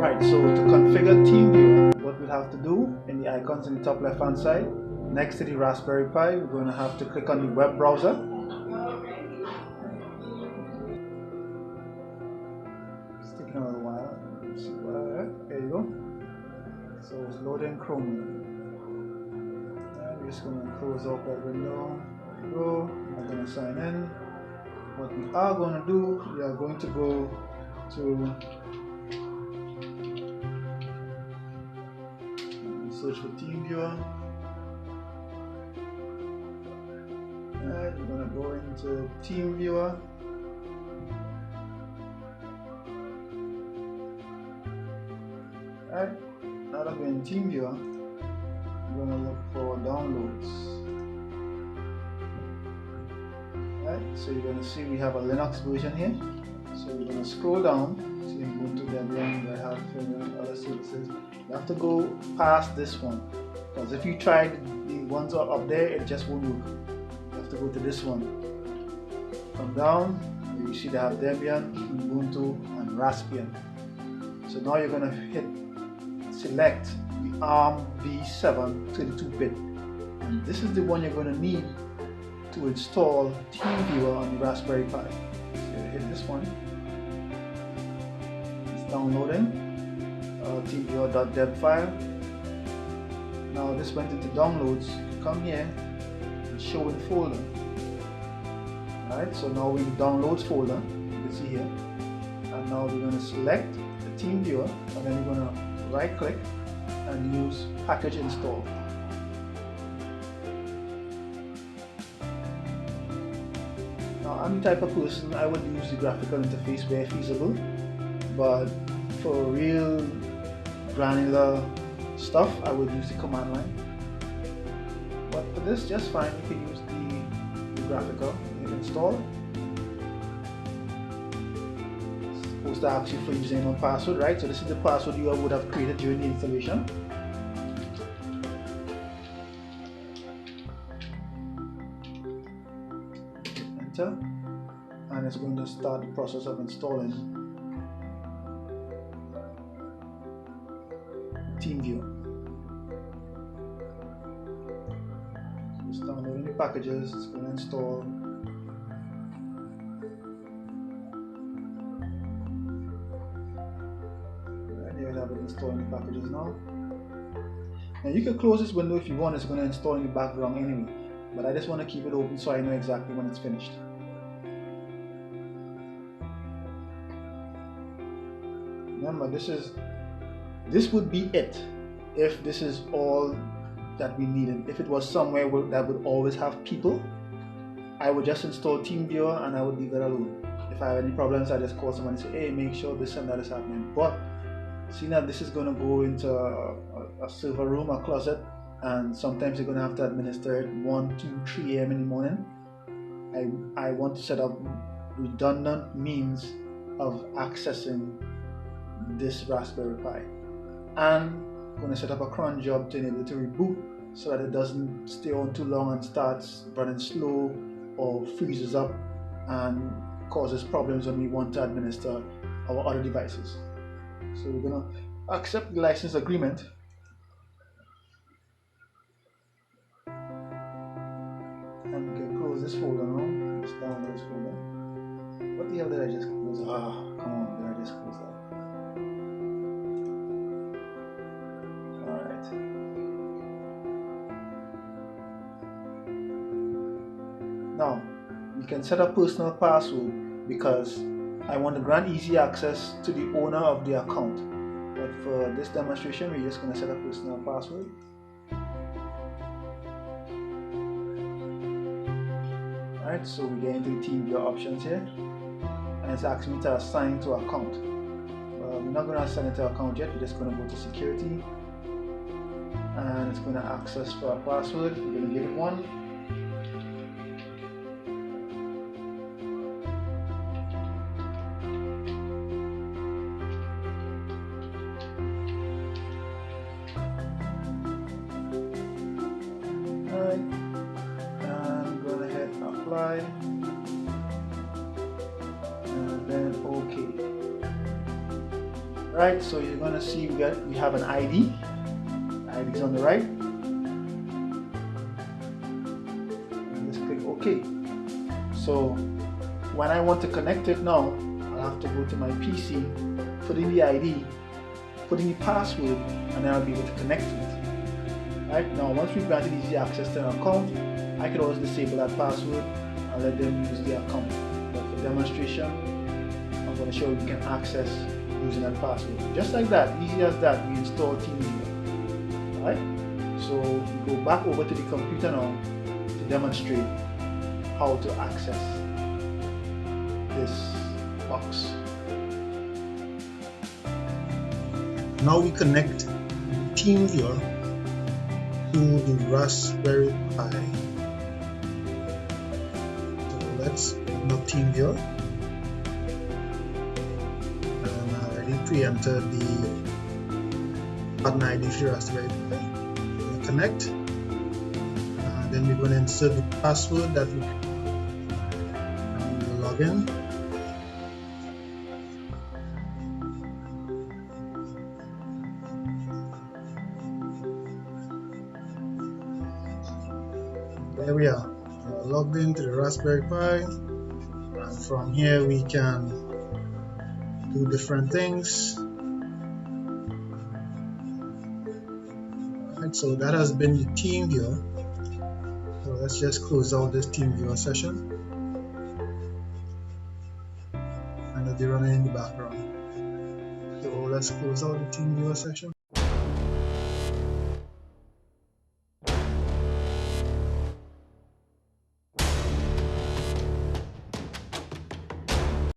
Right, so to configure Teamviewer, what we'll have to do in the icons in the top left hand side, next to the Raspberry Pi, we're going to have to click on the web browser. It's taking a little while. Let's see there you go. So it's loading Chrome. And we're just going to close off that window. There you go. We're going to sign in. What we are going to do, we are going to go to search for Teamviewer. And we're going to go into Teamviewer. Alright, now that we're in Teamviewer, we're going to look for downloads. Alright, so you're going to see we have a Linux version here. So we're going to scroll down. So you can go to Debian, Red Hat, other services. You have to go past this one, because if you tried the ones up there, it just won't work. You have to go to this one. Come down, you see they have Debian, Ubuntu, and Raspbian. So now you're going to hit select the ARM v7 32-bit, and this is the one you're going to need to install Teamviewer on the Raspberry Pi. So you hit this one. It's downloading. Teamviewer.deb file. Now this went into downloads. Come here and show in folder. Alright, so now we're in the downloads folder. You can see here. And now we're going to select the Teamviewer, and then we're going to right click and use package install. Now I'm the type of person I would use the graphical interface where feasible, but for real granular stuff I would use the command line. But for this, just fine, you can use the graphical. You install. It's supposed to ask you for username and password, right? So this is the password you would have created during the installation. Enter, and it's going to start the process of installing Teamviewer. So it's downloading the packages, it's going to install. Right, there we have it installing the packages now. Now you can close this window if you want, it's going to install in the background anyway. But I just want to keep it open so I know exactly when it's finished. Remember, this would be it if this is all that we needed. If it was somewhere that would always have people, I would just install Teamviewer and I would leave it alone. If I have any problems, I just call someone and say, hey, make sure this and that is happening. But seeing that this is going to go into a server room, a closet, and sometimes you're going to have to administer it 1, 2, 3 a.m. in the morning, I want to set up redundant means of accessing this Raspberry Pi. And I'm going to set up a cron job to enable it to reboot so that it doesn't stay on too long and starts running slow or freezes up and causes problems when we want to administer our other devices. So we're going to accept the license agreement. And we can close this folder now. Just download this folder. What the hell did I just close? Ah, come on, did I just close that? Alright. Now, we can set a personal password because I want to grant easy access to the owner of the account. But for this demonstration, we're just going to set a personal password. Alright, so we get into the Teamviewer options here, and it's asking me to assign to account. We're not going to assign it to account yet, we're just going to go to security, and it's going to ask us for a password. We're going to give it one. Alright, and go ahead and apply, and then OK. Right, so you're gonna see we have an ID. The ID is on the right. And let's click OK. So when I want to connect it now, I'll have to go to my PC, put in the ID, put in the password, and then I'll be able to connect to it. Right, now once we've granted easy access to an account, I can always disable that password and let them use the account. But for demonstration, I'm going to show you we can access using that password. Just like that, easy as that, we install Teamviewer. Alright, so we go back over to the computer now to demonstrate how to access this box. Now we connect Teamviewer to the Raspberry Pi. So let's open up Teamviewer. And I already pre-entered the partner ID for the Raspberry Pi. We're going to connect. Then we're going to insert the password that we will log in. There we are. We're logged into the Raspberry Pi, and from here we can do different things. Right, so that has been the Teamviewer. So let's just close out this Teamviewer session, and it'll be running in the background. So let's close out the Teamviewer session.